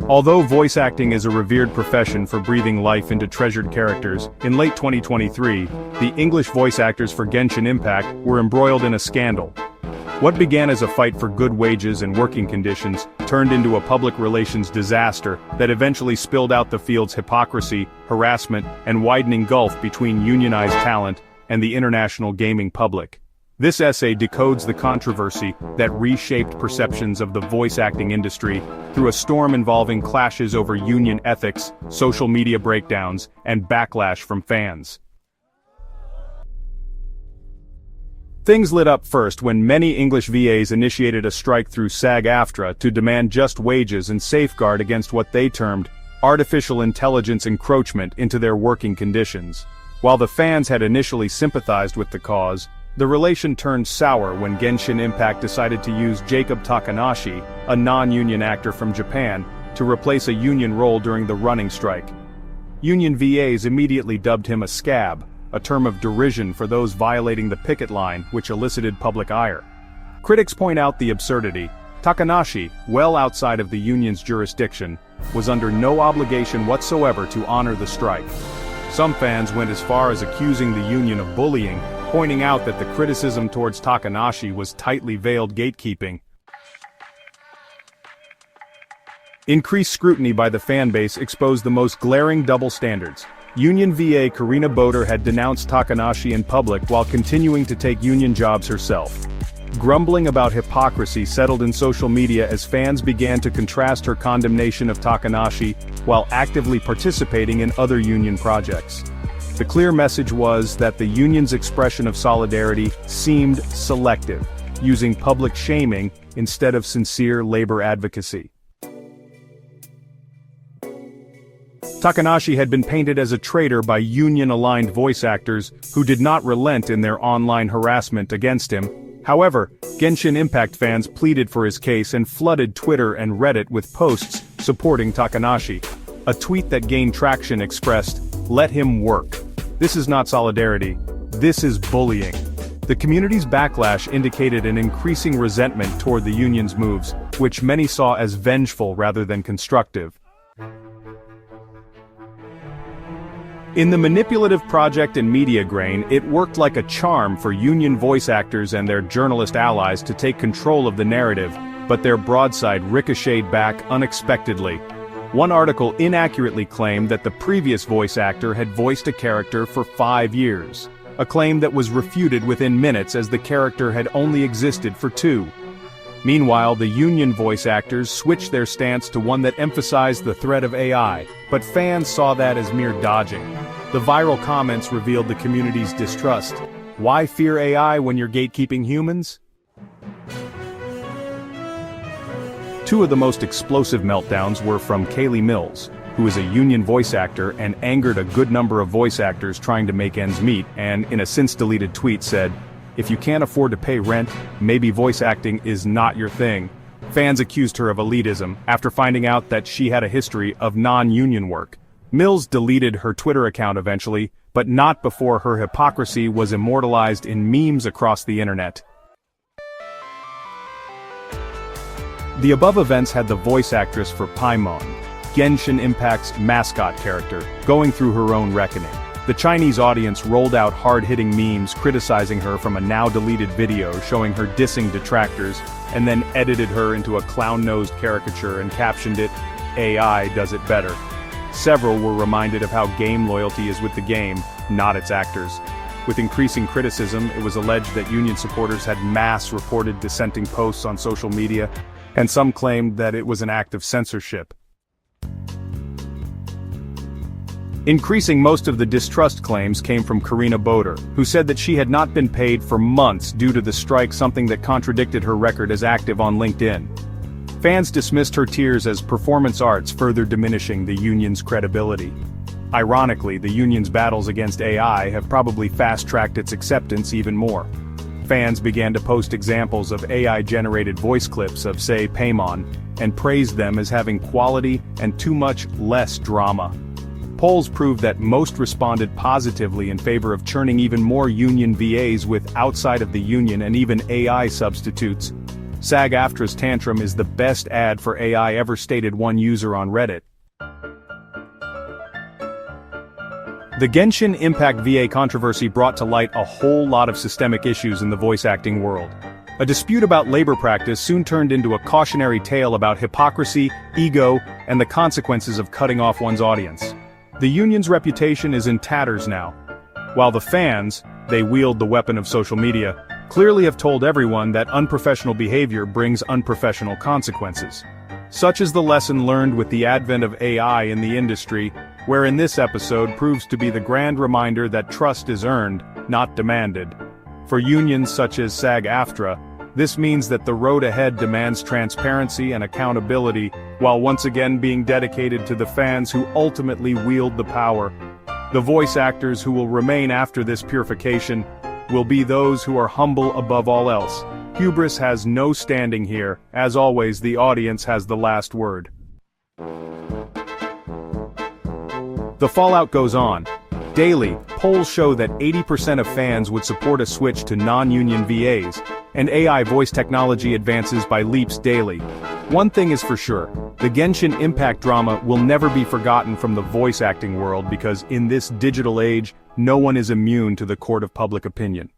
Although voice acting is a revered profession for breathing life into treasured characters, in late 2023, the English voice actors for Genshin Impact were embroiled in a scandal. What began as a fight for good wages and working conditions turned into a public relations disaster that eventually spilled out the field's hypocrisy, harassment, and widening gulf between unionized talent and the international gaming public. This essay decodes the controversy that reshaped perceptions of the voice acting industry through a storm involving clashes over union ethics, social media breakdowns, and backlash from fans. Things lit up first when many English VAs initiated a strike through SAG-AFTRA to demand just wages and safeguard against what they termed artificial intelligence encroachment into their working conditions. While the fans had initially sympathized with the cause, the relation turned sour when Genshin Impact decided to use Jacob Takanashi, a non-union actor from Japan, to replace a union role during the running strike. Union VAs immediately dubbed him a scab, a term of derision for those violating the picket line, which elicited public ire. Critics point out the absurdity. Takanashi, well outside of the union's jurisdiction, was under no obligation whatsoever to honor the strike. Some fans went as far as accusing the union of bullying, pointing out that the criticism towards Takanashi was tightly veiled gatekeeping. Increased scrutiny by the fanbase exposed the most glaring double standards. Union VA Karina Boder had denounced Takanashi in public while continuing to take union jobs herself. Grumbling about hypocrisy settled in social media as fans began to contrast her condemnation of Takanashi while actively participating in other union projects. The clear message was that the union's expression of solidarity seemed selective, using public shaming instead of sincere labor advocacy. Takanashi had been painted as a traitor by union-aligned voice actors who did not relent in their online harassment against him. However, Genshin Impact fans pleaded for his case and flooded Twitter and Reddit with posts supporting Takanashi. A tweet that gained traction expressed, "Let him work. This is not solidarity. This is bullying." The community's backlash indicated an increasing resentment toward the union's moves, which many saw as vengeful rather than constructive. In the manipulative project and media grain, it worked like a charm for union voice actors and their journalist allies to take control of the narrative, but their broadside ricocheted back unexpectedly. One article inaccurately claimed that the previous voice actor had voiced a character for 5 years, a claim that was refuted within minutes as the character had only existed for 2. Meanwhile, the union voice actors switched their stance to one that emphasized the threat of AI, but fans saw that as mere dodging. The viral comments revealed the community's distrust. Why fear AI when you're gatekeeping humans? Two of the most explosive meltdowns were from Kaylee Mills, who is a union voice actor and angered a good number of voice actors trying to make ends meet, and in a since-deleted tweet said, "If you can't afford to pay rent, maybe voice acting is not your thing." Fans accused her of elitism after finding out that she had a history of non-union work. Mills deleted her Twitter account eventually, but not before her hypocrisy was immortalized in memes across the internet. The above events had the voice actress for Paimon, Genshin Impact's mascot character, going through her own reckoning. The Chinese audience rolled out hard-hitting memes criticizing her from a now-deleted video showing her dissing detractors, and then edited her into a clown-nosed caricature and captioned it, "AI does it better." Several were reminded of how game loyalty is with the game, not its actors. With increasing criticism, it was alleged that union supporters had mass-reported dissenting posts on social media, and some claimed that it was an act of censorship. Increasing most of the distrust claims came from Karina Boder, who said that she had not been paid for months due to the strike, something that contradicted her record as active on LinkedIn. Fans dismissed her tears as performance arts, further diminishing the union's credibility. Ironically, the union's battles against AI have probably fast-tracked its acceptance even more. Fans began to post examples of AI-generated voice clips of, say, Paimon, and praised them as having quality and too much less drama. Polls proved that most responded positively in favor of churning even more union VAs with outside of the union and even AI substitutes. SAG-AFTRA's tantrum is the best ad for AI ever, stated one user on Reddit. The Genshin Impact VA controversy brought to light a whole lot of systemic issues in the voice acting world. A dispute about labor practice soon turned into a cautionary tale about hypocrisy, ego, and the consequences of cutting off one's audience. The union's reputation is in tatters now, while the fans, they wield the weapon of social media, clearly have told everyone that unprofessional behavior brings unprofessional consequences. Such is the lesson learned with the advent of AI in the industry, wherein this episode proves to be the grand reminder that trust is earned, not demanded. For unions such as SAG-AFTRA, this means that the road ahead demands transparency and accountability, while once again being dedicated to the fans who ultimately wield the power. The voice actors who will remain after this purification will be those who are humble above all else. Hubris has no standing here. As always, the audience has the last word. The fallout goes on. Daily, polls show that 80% of fans would support a switch to non-union VAs, and AI voice technology advances by leaps daily. One thing is for sure, the Genshin Impact drama will never be forgotten from the voice acting world because in this digital age, no one is immune to the court of public opinion.